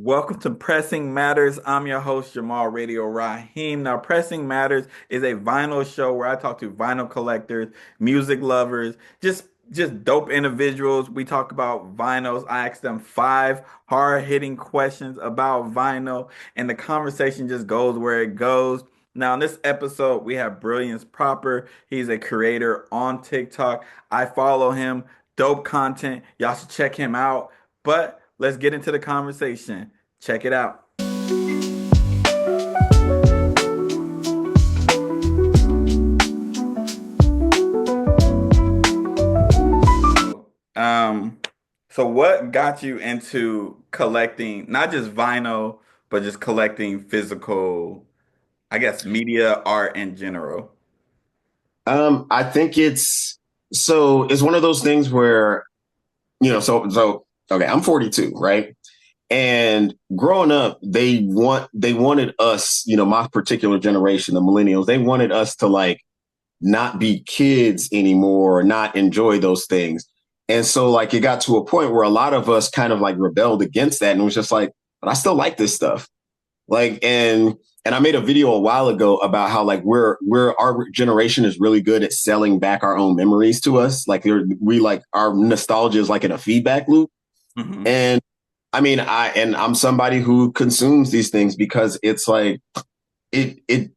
Welcome to Pressing Matters. I'm your host, Jamal Radio Raheem. Now, Pressing Matters is a vinyl show where I talk to vinyl collectors, music lovers, just dope individuals. We talk about vinyls. I ask them five hard-hitting questions about vinyl, and the conversation just goes where it goes. Now, in this episode, we have Brilliance Proper. He's a creator on TikTok. I follow him. Dope content. Y'all should check him out. But let's get into the conversation. Check it out. Um, so what got you into collecting not just vinyl, but just collecting physical, I guess, media art in general? I think it's one of those things where, okay, I'm 42, right? And growing up, they wanted us, my particular generation, the millennials, they wanted us to like not be kids anymore, not enjoy those things. And so like it got to a point where a lot of us kind of like rebelled against that and was just like, but I still like this stuff. Like and I made a video a while ago about how like we're our generation is really good at selling back our own memories to us. Like we like our nostalgia is like in a feedback loop. Hmm. And I'm somebody who consumes these things because it's like it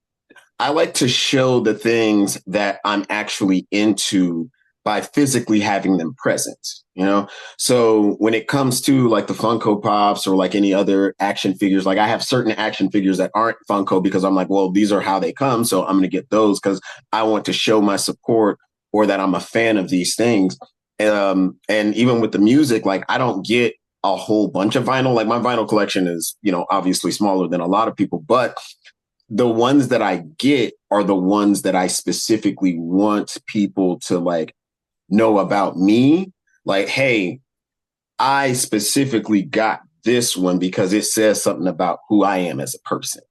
I like to show the things that I'm actually into by physically having them present, you know? So when it comes to like the Funko Pops or like any other action figures, like I have certain action figures that aren't Funko because I'm like, well, these are how they come. So I'm going to get those because I want to show my support or that I'm a fan of these things. And even with the music, like I don't get a whole bunch of vinyl. Like my vinyl collection is, obviously smaller than a lot of people, but the ones that I get are the ones that I specifically want people to like know about me. Like, hey, I specifically got this one because it says something about who I am as a person.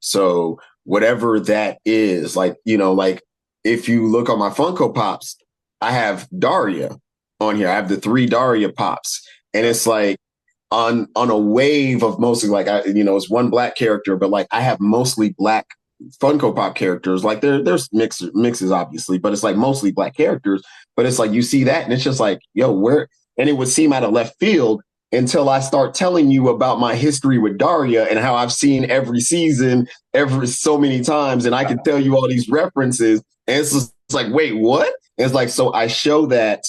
So whatever that is, like, like if you look on my Funko Pops, I have Daria on here. I have the three Daria Pops. And it's like on a wave of mostly like it's one black character, but like I have mostly black Funko Pop characters. Like there's mixes obviously, but it's like mostly black characters. But it's like you see that and it's just like, yo, where and it would seem out of left field until I start telling you about my history with Daria and how I've seen every season every so many times, and I can tell you all these references. And it's like, wait, what? And it's like, so I show that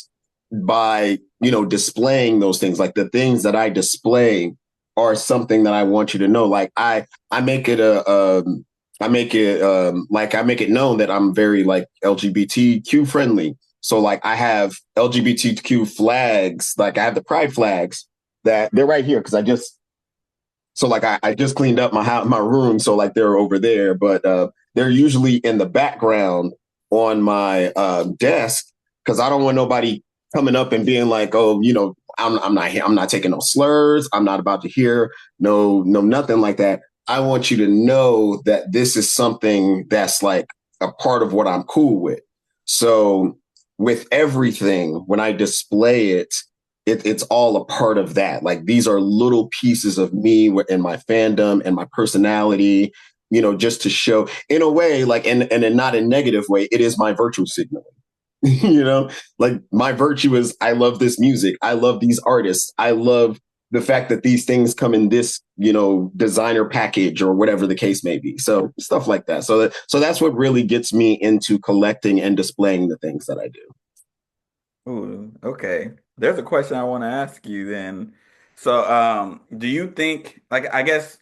by displaying those things. Like the things that I display are something that I want you to know. Like I make it I make it known that I'm very like LGBTQ friendly. So like I have LGBTQ flags, like I have the pride flags that they're right here because I just cleaned up my room, so like they're over there, but they're usually in the background on my desk because I don't want nobody coming up and being like, oh, I'm not taking no slurs. I'm not about to hear no nothing like that. I want you to know that this is something that's like a part of what I'm cool with. So with everything, when I display it's all a part of that. Like these are little pieces of me and my fandom and my personality, just to show in a way, like, and in not a negative way, it is my virtue signal. Like my virtue is I love this music. I love these artists. I love the fact that these things come in this, designer package or whatever the case may be. So stuff like that. So that's what really gets me into collecting and displaying the things that I do. Ooh, okay. There's a question I want to ask you then. So, do you think, like, I guess,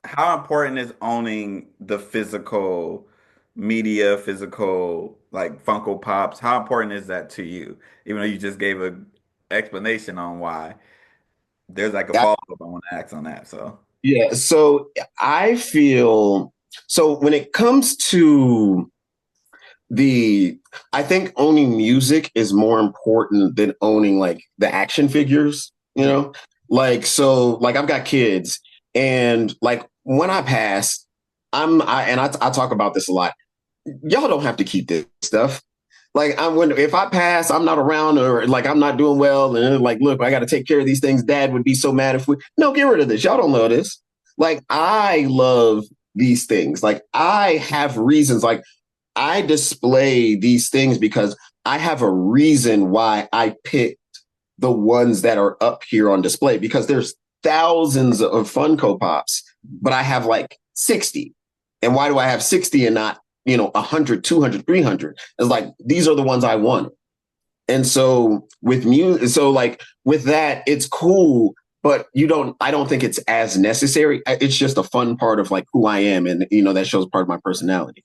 how important is owning the physical media, physical, like Funko Pops? How important is that to you? Even though you just gave a explanation on why. There's like a I, follow-up I want to ask on that. So, yeah. So I feel so when it comes to the I think owning music is more important than owning like the action figures, Like so like I've got kids and like when I pass, I talk about this a lot. Y'all don't have to keep this stuff. Like I'm when if I pass, I'm not around or like I'm not doing well, and like, look, I got to take care of these things. Dad would be so mad if we no get rid of this. Y'all don't know this. Like I love these things. Like I have reasons. Like I display these things because I have a reason why I picked the ones that are up here on display because there's thousands of Funko Pops, but I have like 60. And why do I have 60 and not, 100, 200, 300? It's like, these are the ones I want. And so with music, so like with that, it's cool, but I don't think it's as necessary. It's just a fun part of like who I am. And, that shows part of my personality.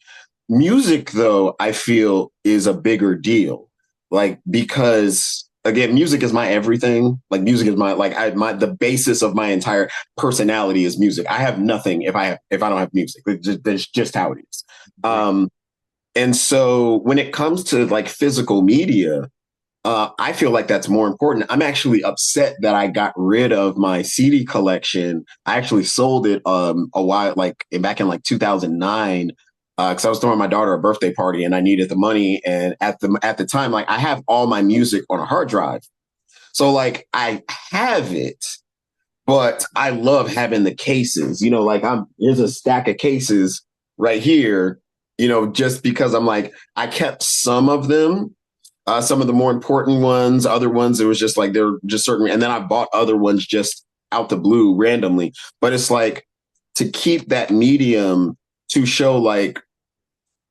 Music, though, I feel is a bigger deal. Like, because again, music is my everything. Like music is the basis of my entire personality is music. I have nothing if I don't have music. That's just how it is. Um, and so when it comes to like physical media, I feel like that's more important. I'm actually upset that I got rid of my CD collection. I actually sold it a while, like back in like 2009, because I was throwing my daughter a birthday party and I needed the money. And at the time, like I have all my music on a hard drive, so like I have it, but I love having the cases. Like here's a stack of cases right here. Just because I'm like I kept some of them, some of the more important ones, other ones, it was just like they're just certain. And then I bought other ones just out the blue randomly. But it's like to keep that medium to show like,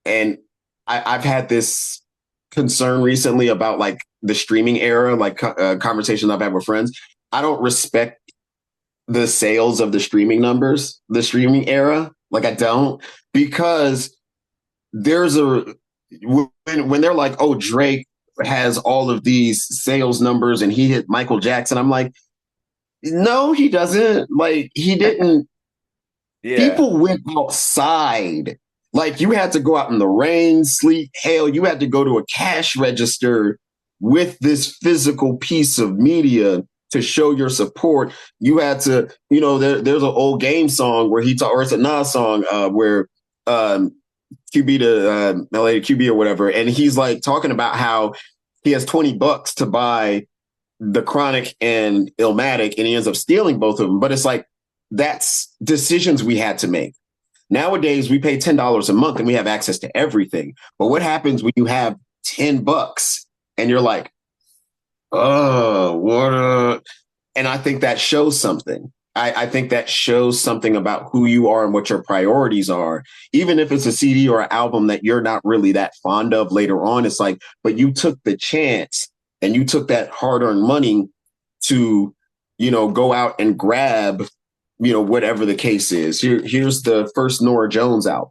and I've had this concern recently about like the streaming era, like conversations I've had with friends. I don't respect the sales of the streaming numbers, the streaming era. Like I don't, because there's a when they're like, oh, Drake has all of these sales numbers and he hit Michael Jackson. I'm like, no, he doesn't. Like he didn't. Yeah. People went outside. Like you had to go out in the rain, sleet, hail. You had to go to a cash register with this physical piece of media to show your support. You had to, there's an old game song where or it's a Nas song where QB to LA to QB or whatever, and he's like talking about how he has $20 to buy the Chronic and Illmatic, and he ends up stealing both of them. But it's like that's decisions we had to make. Nowadays, we pay $10 a month and we have access to everything. But what happens when you have $10 and you're like, oh, what? And I think that shows something. I think that shows something about who you are and what your priorities are. Even if it's a CD or an album that you're not really that fond of later on, it's like, but you took the chance and you took that hard earned money to, go out and grab, whatever the case is. Here's the first Nora Jones album,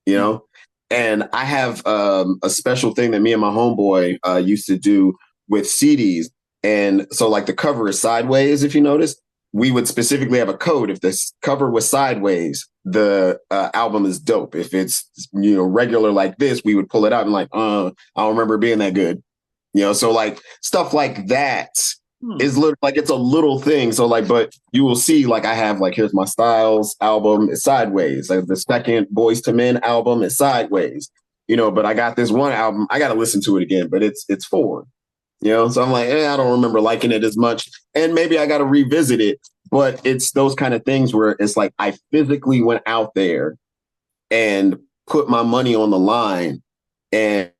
you Mm. know? And I have a special thing that me and my homeboy used to do with CDs. And so, like, the cover is sideways, if you notice. We would specifically have a code. If this cover was sideways, the album is dope. If it's, regular like this, we would pull it out and, like, I don't remember it being that good. So, like, stuff like that Hmm. is like it's a little thing. So like, but you will see like I have like here's my Styles album is sideways. Like the second Boys to Men album is sideways. But I got this one album. I got to listen to it again, but it's forward. So I'm like, I don't remember liking it as much, and maybe I got to revisit it. But it's those kind of things where it's like I physically went out there and put my money on the line, and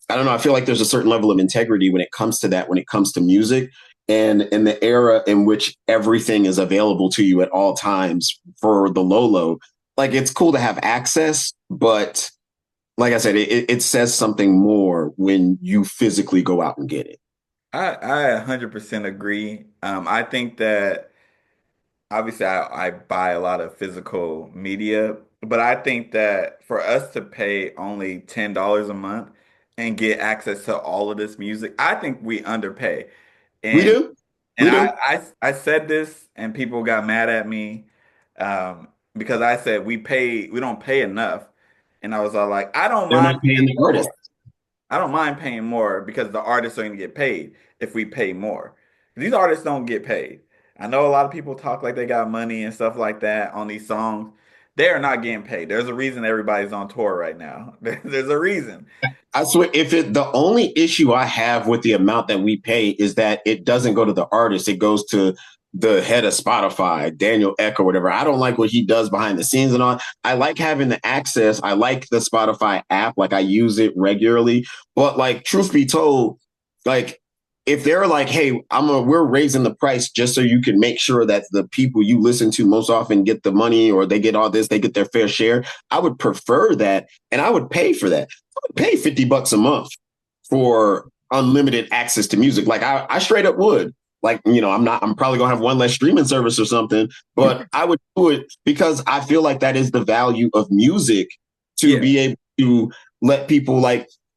I don't know. I feel like there's a certain level of integrity when it comes to that, when it comes to music, and in the era in which everything is available to you at all times for the low. Like it's cool to have access, but like I said, it says something more when you physically go out and get it. I 100% agree. I think that obviously I buy a lot of physical media, but I think that for us to pay only $10 a month and get access to all of this music, I think we underpay. We And do, and we do. I said this and people got mad at me because I said we don't pay enough. And I was all like, I don't They're mind not paying paying the more. artist. I don't mind paying more because the artists are going to get paid if we pay more. These artists don't get paid. I know a lot of people talk like they got money and stuff like that on these songs. They are not getting paid. There's a reason everybody's on tour right now. There's a reason. I swear, if it the only issue I have with the amount that we pay is that it doesn't go to the artist, it goes to the head of Spotify, Daniel Eck or whatever. I don't like what he does behind the scenes and all. I like having the access. I like the Spotify app, like I use it regularly. But like, truth be told, like if they're like, hey, we're raising the price just so you can make sure that the people you listen to most often get the money or they get all this, they get their fair share. I would prefer that, and I would pay for that. Pay $50 a month for unlimited access to music. Like I straight up would. Like, I'm probably gonna have one less streaming service or something, but I would do it because I feel like that is the value of music to Yeah, be able to let people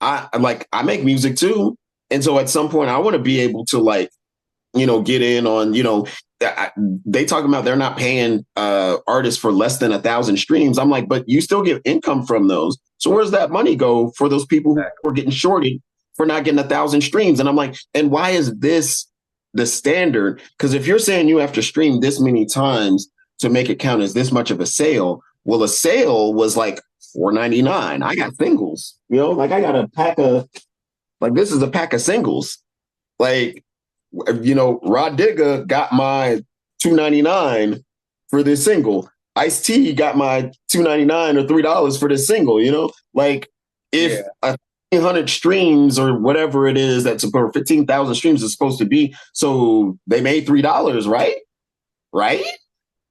I make music too. And so at some point I want to be able to get in on, they talk about they're not paying artists for less than 1,000 streams. I'm like, but you still get income from those. So where's that money go for those people who exactly. are getting shorted for not getting 1,000 streams? And I'm like, and why is this the standard? Because if you're saying you have to stream this many times to make it count as this much of a sale, well, a sale was like $4.99. I got singles, like I got a pack of this is a pack of singles. Like, Rod Digger got my 2.99 for this single. Ice T got my 2.99 or $3 for this single. Like if Yeah, 1,500 streams or whatever it is that's or 15,000 streams is supposed to be, so they made $3, right? Right?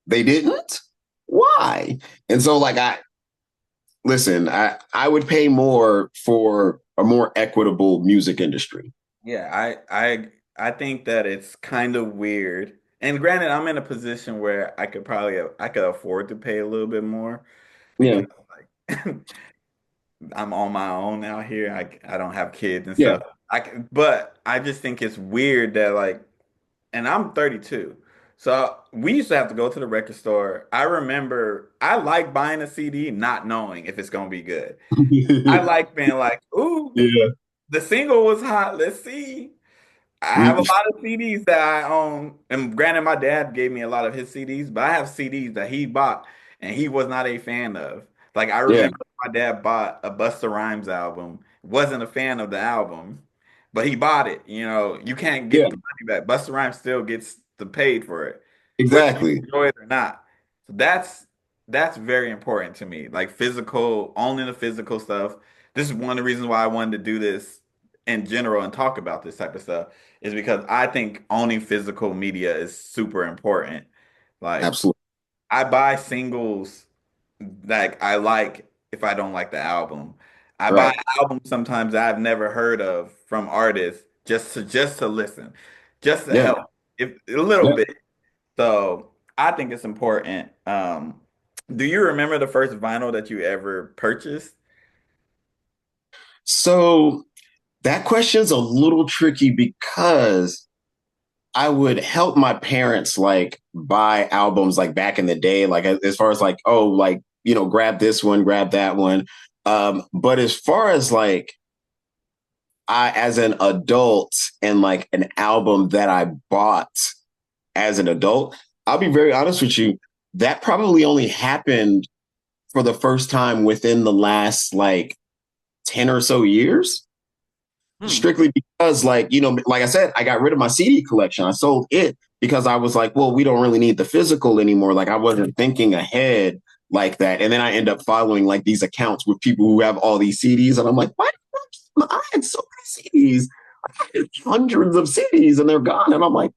They didn't. Why? And so, like, I would pay more for a more equitable music industry. yeah. I think that it's kind of weird. And granted, I'm in a position where I could afford to pay a little bit more because Yeah, like I'm on my own out here. I don't have kids and yeah. stuff. But I just think it's weird that like, and I'm 32. So we used to have to go to the record store. I remember I like buying a CD not knowing if it's gonna be good. I like being like, ooh, Yeah. the single was hot. Let's see. I have a We, lot of CDs that I own, and granted, my dad gave me a lot of his CDs, but I have CDs that he bought and he was not a fan of. Like I yeah, remember my dad bought a Busta Rhymes album, wasn't a fan of the album, but he bought it. You can't yeah, get the money back. Busta Rhymes still gets the paid for it, whether you exactly. enjoy it or not. So that's very important to me. Like physical, owning the physical stuff. This is one of the reasons why I wanted to do this in general and talk about this type of stuff is because I think owning physical media is super important. Like Absolutely. I buy singles that I like if I don't like the album. I buy Right. albums sometimes that I've never heard of from artists just to listen, just to Yeah. help if a little Yeah. bit. So I think it's important. Do you remember the first vinyl that you ever purchased? So that question's a little tricky because I would help my parents like buy albums like back in the day, like as far as like, oh, like, grab this one, grab that one. But as far as like I as an adult and like an album that I bought as an adult, I'll be very honest with you, that probably only happened for the first time within the last like 10 or so years. Hmm. Strictly because, like, like I said, I got rid of my CD collection. I sold it because I was like, well, we don't really need the physical anymore. Like, I wasn't thinking ahead like that. And then I end up following like these accounts with people who have all these CDs. And I'm like, what? I had so many CDs. I had hundreds of CDs and they're gone. And I'm like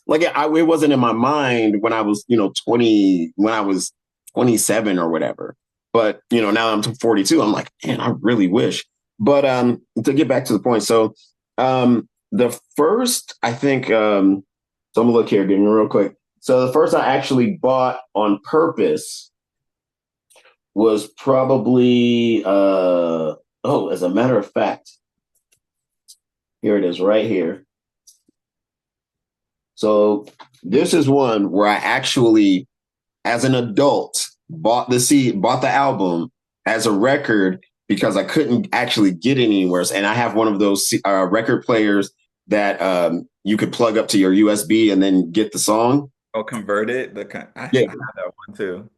it wasn't in my mind when I was, 20, when I was 27 or whatever. But, now I'm 42. I'm like, man, I really wish. But to get back to the point, so the first, I think, so I'm gonna look here, give me real quick. So the first I actually bought on purpose was probably oh, as a matter of fact, here it is right here. So this is one where I actually, as an adult, bought the album as a record because I couldn't actually get it anywhere. And I have one of those record players that you could plug up to your USB and then get the song. Oh, converted. I Yeah, have that one too.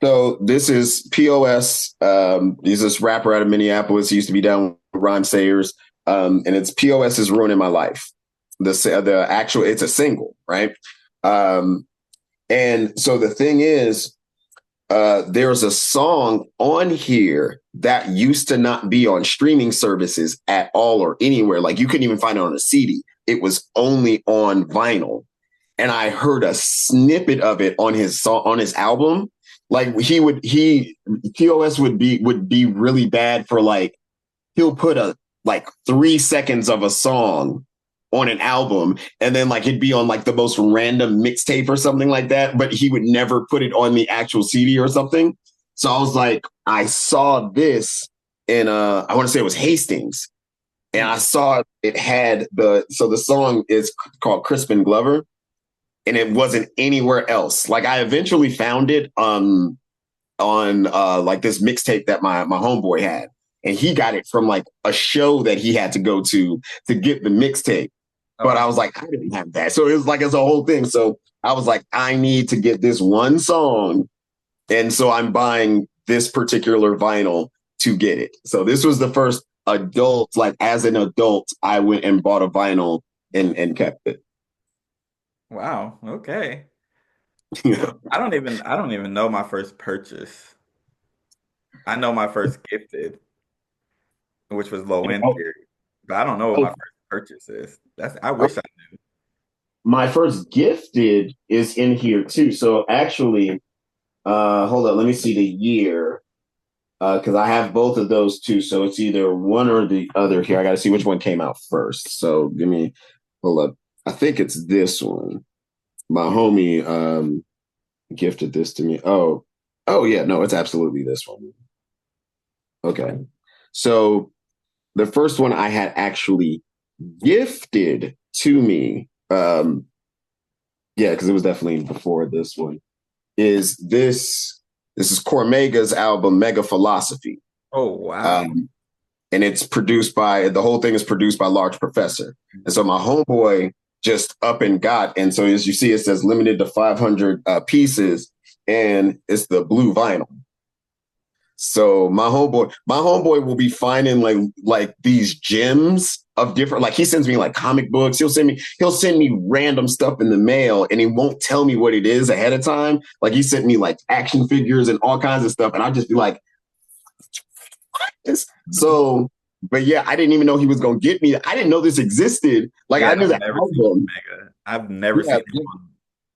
So this is POS. He's this rapper out of Minneapolis. He used to be down with Rhyme Sayers. And it's POS is ruining my life. The actual it's a single, right? Um, and so the thing is, there's a song on here that used to not be on streaming services at all or anywhere. Like you couldn't even find it on a CD. It was only on vinyl. And I heard a snippet of it on his song on his album. Like he POS would be really bad for like he'll put a like 3 seconds of a song on an album and then like it'd be on like the most random mixtape or something like that, but he would never put it on the actual CD or something. So I was like, I saw this in I want to say it was Hastings. And I saw it had the song is called Crispin Glover and it wasn't anywhere else. Like I eventually found it on like this mixtape that my homeboy had. And he got it from like a show that he had to go to get the mixtape. But I Oh, was like, I didn't have that. So it was like it's a whole thing. So I was like, I need to get this one song. And so I'm buying this particular vinyl to get it. So this was the first adult, like as an adult, I went and bought a vinyl and kept it. wow. Okay. You know? I don't even know my first purchase. I know my first gifted, which was low end Oh, period, but I don't know what oh, my first purchase is. I oh, wish I my first gifted is in here too. So actually, hold on, let me see the year. Because I have both of those too. So it's either one or the other here. I got to see which one came out first. So hold up. I think it's this one. My homie gifted this to me. Oh yeah, no, it's absolutely this one. Okay. So the first one I had actually gifted to me, yeah, because it was definitely before this one, is this is Cormega's album Mega Philosophy. Oh, wow. Um, and it's produced by the whole thing is produced by Large Professor. And so my homeboy just up and got, and so as you see, it says limited to 500 pieces, and it's the blue vinyl. So my homeboy will be finding like these gems of different. Like he sends me like comic books. He'll send me random stuff in the mail, and he won't tell me what it is ahead of time. Like he sent me like action figures and all kinds of stuff, and I'll just be like, so, but yeah, I didn't even know he was gonna get me. I didn't know this existed. Like Yeah, I knew I've the never seen album. Mega. I've never Yeah, seen him on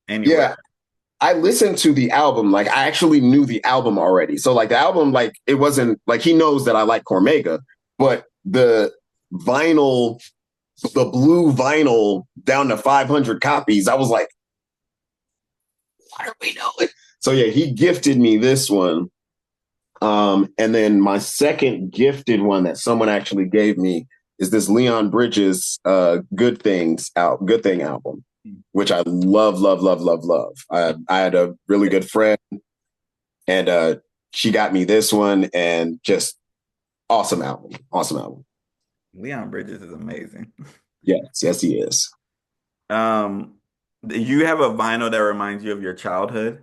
anywhere. yeah. I listened to the album. Like I actually knew the album already. So like the album, like it wasn't like he knows that I like Cormega, but the vinyl, the blue vinyl down to 500 copies, I was like, why do we know it? So yeah, he gifted me this one. And then my second gifted one that someone actually gave me is this Leon Bridges Good Thing album, which I love, love, love, love, love. I had a really good friend and she got me this one and just awesome album. Awesome album. Leon Bridges is amazing. Yes, yes, he is. Um, do you have a vinyl that reminds you of your childhood?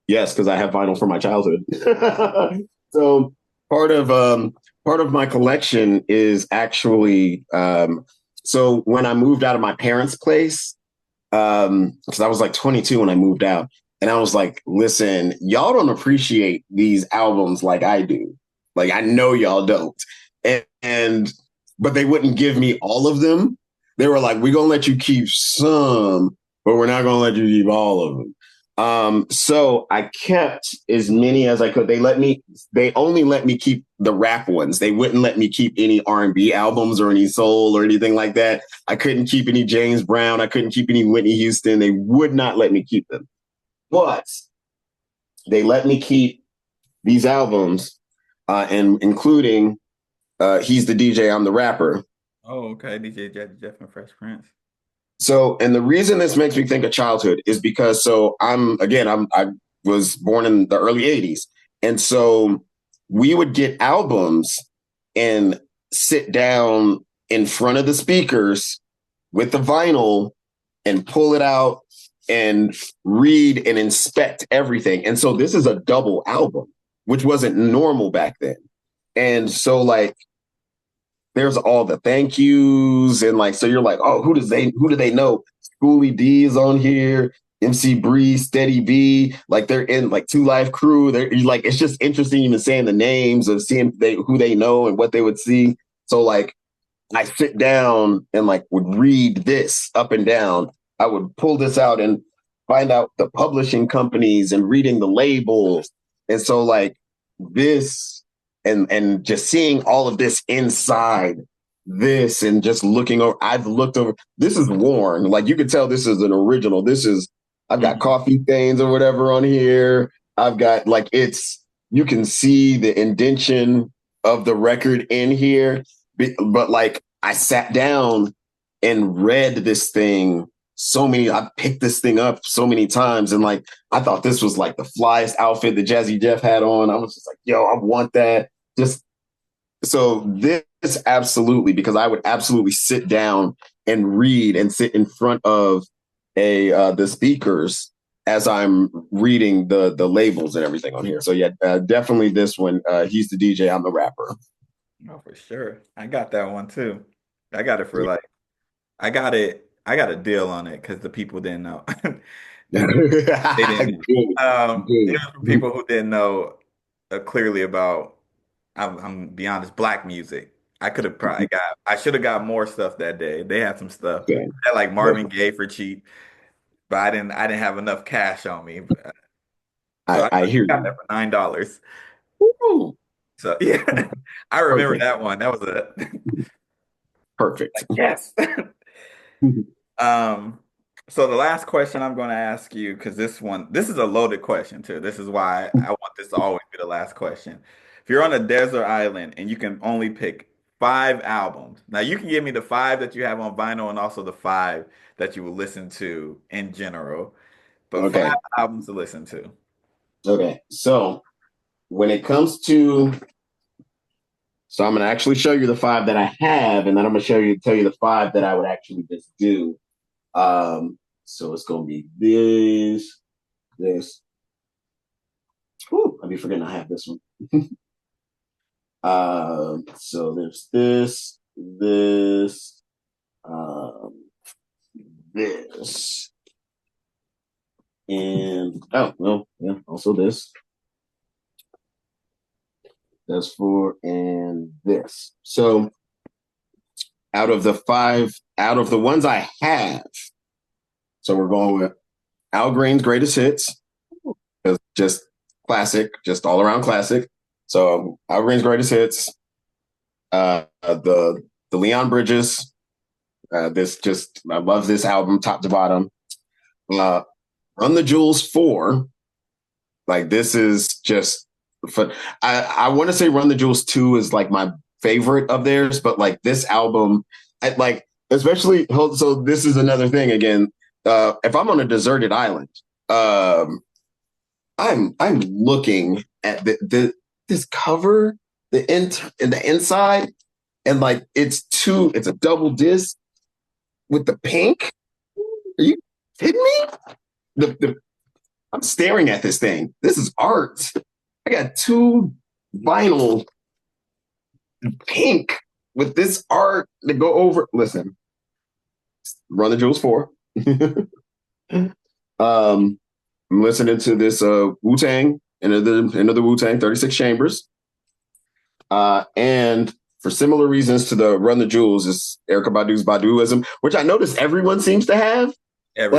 Yes, because I have vinyl from my childhood. So part of part of my collection is actually so when I moved out of my parents' place, because I was like 22 when I moved out, and I was like, listen, y'all don't appreciate these albums like I do. Like I know y'all don't. And but they wouldn't give me all of them. They were like, we're gonna let you keep some, but we're not gonna let you keep all of them. So I kept as many as I could. They only let me keep the rap ones. They wouldn't let me keep any R&B albums or any soul or anything like that. I couldn't keep any James Brown. I couldn't keep any Whitney Houston. They would not let me keep them. But they let me keep these albums, and including He's the DJ, I'm the Rapper. Oh, okay. DJ Jeff and Fresh Prince. So, and the reason this makes me think of childhood is because I was born in the early 80s. And so we would get albums and sit down in front of the speakers with the vinyl and pull it out and read and inspect everything. And so this is a double album, which wasn't normal back then. And so like there's all the thank yous and like so you're like, oh, who do they know? Schoolie D is on here, MC Bree, Steady B, like they're in like Two Life Crew. They're like it's just interesting even saying the names of seeing who they know and what they would see. So like I sit down and like would read this up and down. I would pull this out and find out the publishing companies and reading the labels. And so like this and just seeing all of this inside this and just looking over, I've looked over, this is worn. Like you could tell this is an original. This is I've got Mhm. coffee stains or whatever on here. I've got like it's you can see the indention of the record in here but like I sat down and read this thing I picked this thing up so many times and like I thought this was like the flyest outfit that Jazzy Jeff had on. I was just like, yo, I want that. Just so this absolutely because I would absolutely sit down and read and sit in front of a the speakers as I'm reading the labels and everything on here. So yeah, definitely this one. He's the DJ, I'm the rapper. Oh, for sure. I got that one too. I got it for like I got a deal on it because the people didn't know. They didn't. Good, It good. was for people who didn't know clearly about. I'm be honest, black music. I could have probably got. I should have got more stuff that day. They had some stuff. Okay. They had like Marvin Gaye for cheap, but I didn't. I didn't have enough cash on me. So I I hear got you. that for $9. Woo. So yeah, I remember Perfect. that one. That was a Perfect. like yes. Um, so the last question I'm going to ask you, because this is a loaded question too. This is why I want this to always be the last question. If you're on a desert island and you can only pick five albums, now you can give me the five that you have on vinyl and also the five that you will listen to in general, but five Okay. albums to listen to. Okay. So when it comes to so I'm gonna actually show you the five that I have, and then I'm gonna tell you the five that I would actually just do. So it's gonna be this. Whew, I'd be forgetting I have this one. So there's um, this, and oh well, yeah, also this. That's four, and this. So out of the ones I have, so we're going with Al Green's greatest hits, just classic, just all around classic. So Al Green's greatest hits, the Leon Bridges. This just I love this album top to bottom. Uh, Run the Jewels 4. Like this is just fun. I want to say Run the Jewels 2 is like my favorite of theirs, but like this album, I like especially so this is another thing again. If I'm on a deserted island, um, I'm looking at the this cover, the inside, and like it's a double disc with the pink. Are you kidding me? The I'm staring at this thing. This is art. I got two vinyl pink with this art to go over. Listen, Run the Jewels 4. I'm listening to this Wu Tang, another Wu Tang, 36 Chambers. And for similar reasons to the Run the Jewels, is Erica Badu's Baduism, which I noticed everyone seems to have. Like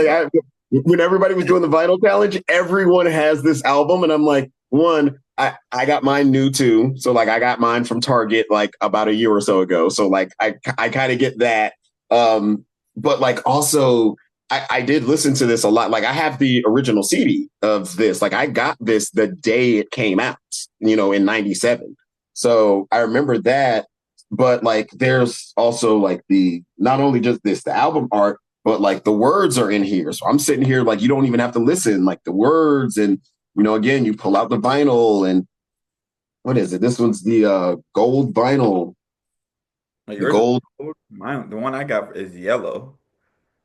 Everybody. when everybody was doing the vinyl challenge, everyone has this album, and I'm like, one, I got mine new too, so like I got mine from Target like about a year or so ago, so like I kind of get that, but like also I did listen to this a lot. Like I have the original CD of this. Like I got this the day it came out, in '97. So I remember that. But like there's also like the not only just the album art, but like the words are in here. So I'm sitting here like you don't even have to listen, like the words and again, you pull out the vinyl and what is it? This one's the gold vinyl. Like The yours is gold. mine. The one I got is yellow.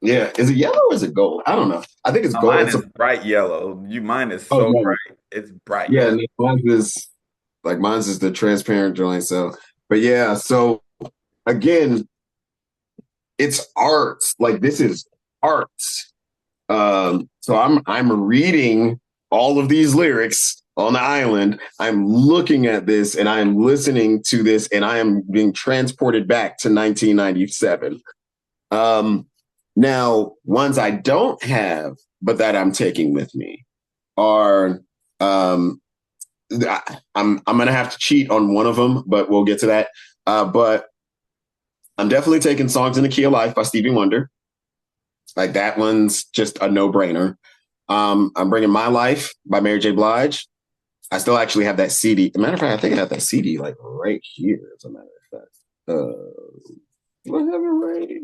Yeah, is it yellow or is it gold? I don't know. I think it's gold. Mine It's a is bright yellow. Mine is oh so no, bright. It's bright yeah, yellow. no, mine's is the transparent joint. So, but yeah, so again, it's art. Like this is art. So I'm reading all of these lyrics on the island. I'm looking at this and I'm listening to this and I am being transported back to 1997. Um, Now, ones I don't have, but that I'm taking with me are I'm gonna have to cheat on one of them, but we'll get to that. But I'm definitely taking "Songs in the Key of Life" by Stevie Wonder. Like that one's just a no brainer. I'm bringing "My Life" by Mary J. Blige. I still actually have that CD. As a matter of fact, I think I have that CD like right here. As a matter of fact, do I have it right?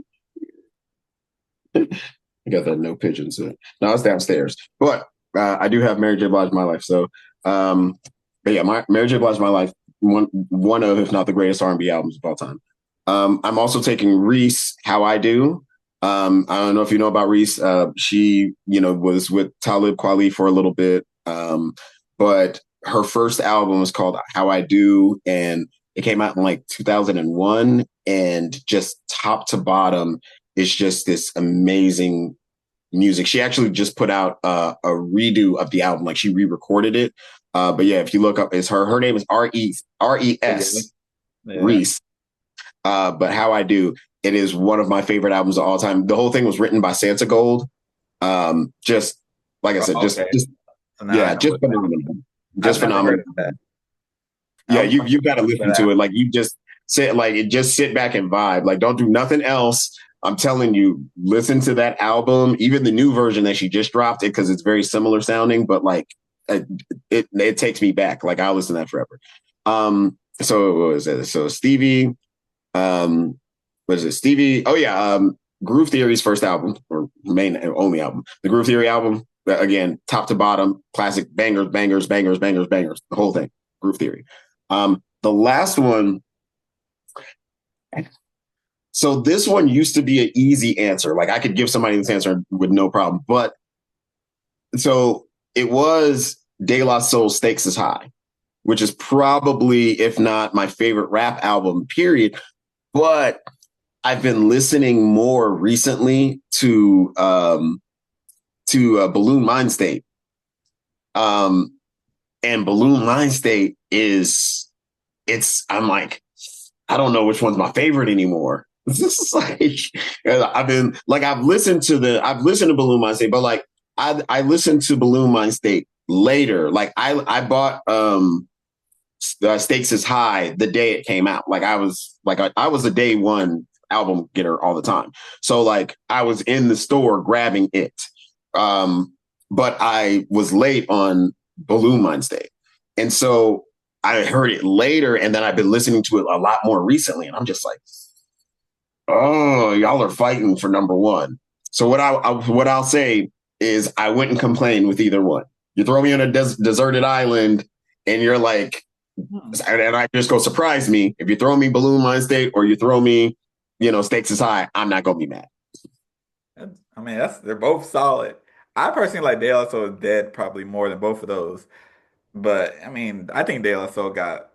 I got that no pigeons. No, it's downstairs. But I do have Mary J. Blige My Life. So, um, but yeah, Mary J. Blige My Life, one of, if not the greatest R&B albums of all time. I'm also taking Reese How I Do. I don't know if you know about Reese. She, was with Talib Kweli for a little bit. But her first album was called How I Do, and it came out in like 2001, and just top to bottom, it's just this amazing music. She actually just put out a redo of the album, like she re-recorded it. But yeah, if you look up, it's her. Her name is Yeah. Res Yeah. Reese. But How I Do, it is one of my favorite albums of all time. The whole thing was written by Santa Gold. Just like I said, Okay. just So now I yeah, know just what that. phenomenal, I've just never phenomenal. heard of that. Yeah, I'm you've got to for listen that. to it. Like you just sit back and vibe. Like don't do nothing else. I'm telling you, listen to that album, even the new version that she just dropped it because it's very similar sounding, but like it, it takes me back. Like I'll listen to that forever. So what was it? So Stevie, um, what is it? Stevie? Oh yeah, Groove Theory's first album or main only album, the Groove Theory album. Again, top to bottom, classic bangers, bangers, bangers, bangers, bangers, the whole thing. Groove Theory. The last one, so this one used to be an easy answer. Like I could give somebody this answer with no problem. But so it was De La Soul Stakes is High, which is probably, if not my favorite rap album, period. But I've been listening more recently to Balloon Mind State. Um, and Balloon Mind State is I'm like, I don't know which one's my favorite anymore. This is like I've listened to Balloon Mind State, but like I listened to Balloon Mind State later. Like I bought Stakes is High the day it came out. Like I was a day one album getter all the time. So like I was in the store grabbing it. Um, but I was late on Balloon Mind State. And so I heard it later, and then I've been listening to it a lot more recently, and I'm just like, oh, y'all are fighting for number one. So what I'll say is I wouldn't complain with either one. You throw me on a deserted island, and you're like, Hmm. and I just go surprise me. If you throw me Balloon Mind State or you throw me, Stakes is High, I'm not gonna be mad. I mean, they're both solid. I personally like De La Soul is Dead probably more than both of those. But I mean, I think De La Soul got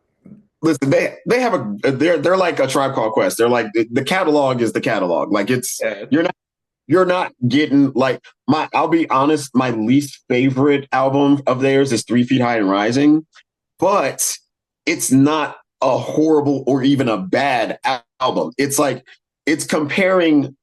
Listen, they have they're like a Tribe Called Quest. They're like the catalog is the catalog. Like it's yeah. you're not getting like my. I'll be honest, my least favorite album of theirs is 3 Feet High and Rising, but it's not a horrible or even a bad album. It's like it's comparing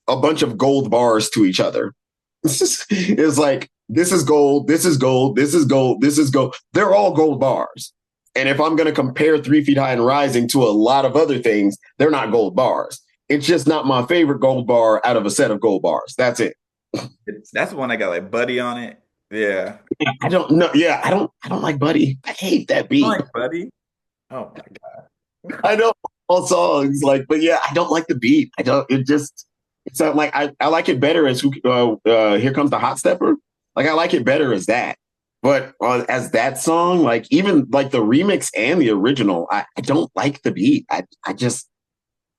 a bunch of gold bars to each other. It's like this is gold, this is gold, this is gold, this is gold. They're all gold bars. And if I'm going to compare 3 Feet High and Rising to a lot of other things, they're not gold bars. It's just not my favorite gold bar out of a set of gold bars. That's it. That's the one that got like Buddy on it. Yeah. I don't know. Yeah, I don't like Buddy. I hate that I beat. like Buddy. Oh my God. I know all songs, like, but yeah, I don't like the beat. I don't. It just. It's not like I like it better as Here Comes the Hot Stepper. Like I like it better as that. But as that song, like even like the remix and the original, I don't like the beat. I just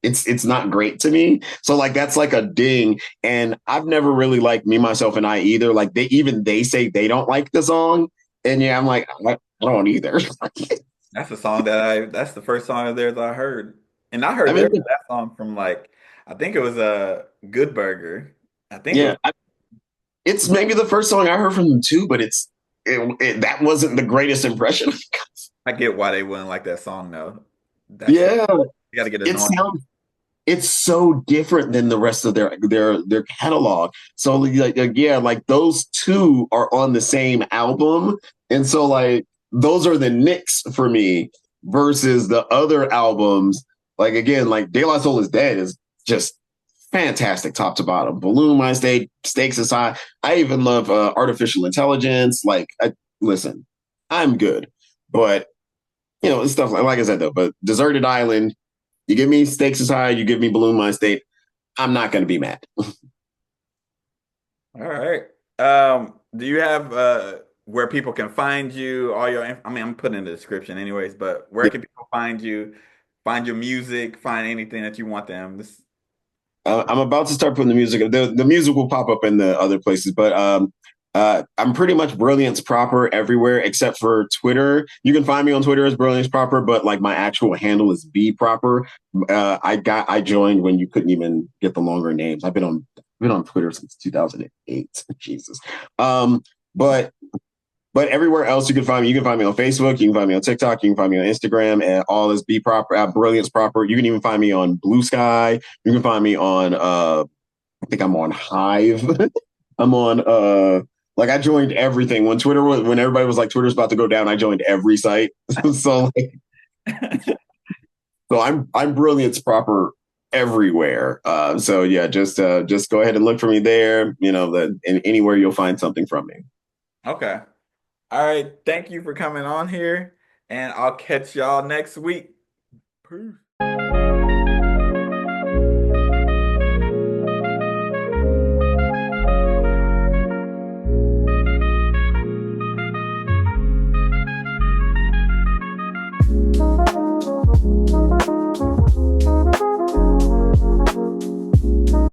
it's not great to me. So like that's like a ding. And I've never really liked Me, Myself, and I either. Like they say they don't like the song. And yeah, I'm like, I don't either. That's a song that's the first song of theirs I heard. And I I heard mean, that song from like, I think it was a Good Burger. I think it was, yeah, it's maybe the first song I heard from them too, but that wasn't the greatest impression. I get why they wouldn't like that song though. That's a, Yeah, you got to get it annoying. sounds it's so different than the rest of their catalog. So like yeah, like those two are on the same album, and so like those are the Knicks for me versus the other albums. Like again, like De La Soul is Dead is just fantastic top to bottom. Balloon My State, Stakes is High. I even love Artificial Intelligence. Listen, I'm good, but it's stuff like I said though. But Deserted Island, you give me Stakes is High, you give me Balloon Mind State, I'm not going to be mad. All right. Do you have where people can find you, all your I mean, I'm putting in the description anyways, but where can people find you, find your music, find anything that you want them? This I'm about to start putting the music. The music will pop up in the other places, but I'm pretty much Brilliance Proper everywhere except for Twitter. You can find me on Twitter as Brilliance Proper, but like my actual handle is B Proper. I joined when you couldn't even get the longer names. I've been on Twitter since 2008. Jesus. Um, but But everywhere else you can find me on Facebook, you can find me on TikTok, you can find me on Instagram, and all is Be Proper, Brilliance Proper. You can even find me on Blue Sky. You can find me on, I think I'm on Hive. I'm on, like I joined everything when everybody was like Twitter's about to go down. I joined every site. so, like, so I'm Brilliance Proper everywhere. So yeah, just go ahead and look for me there. And anywhere you'll find something from me. okay. All right. Thank you for coming on here, and I'll catch y'all next week. Peace.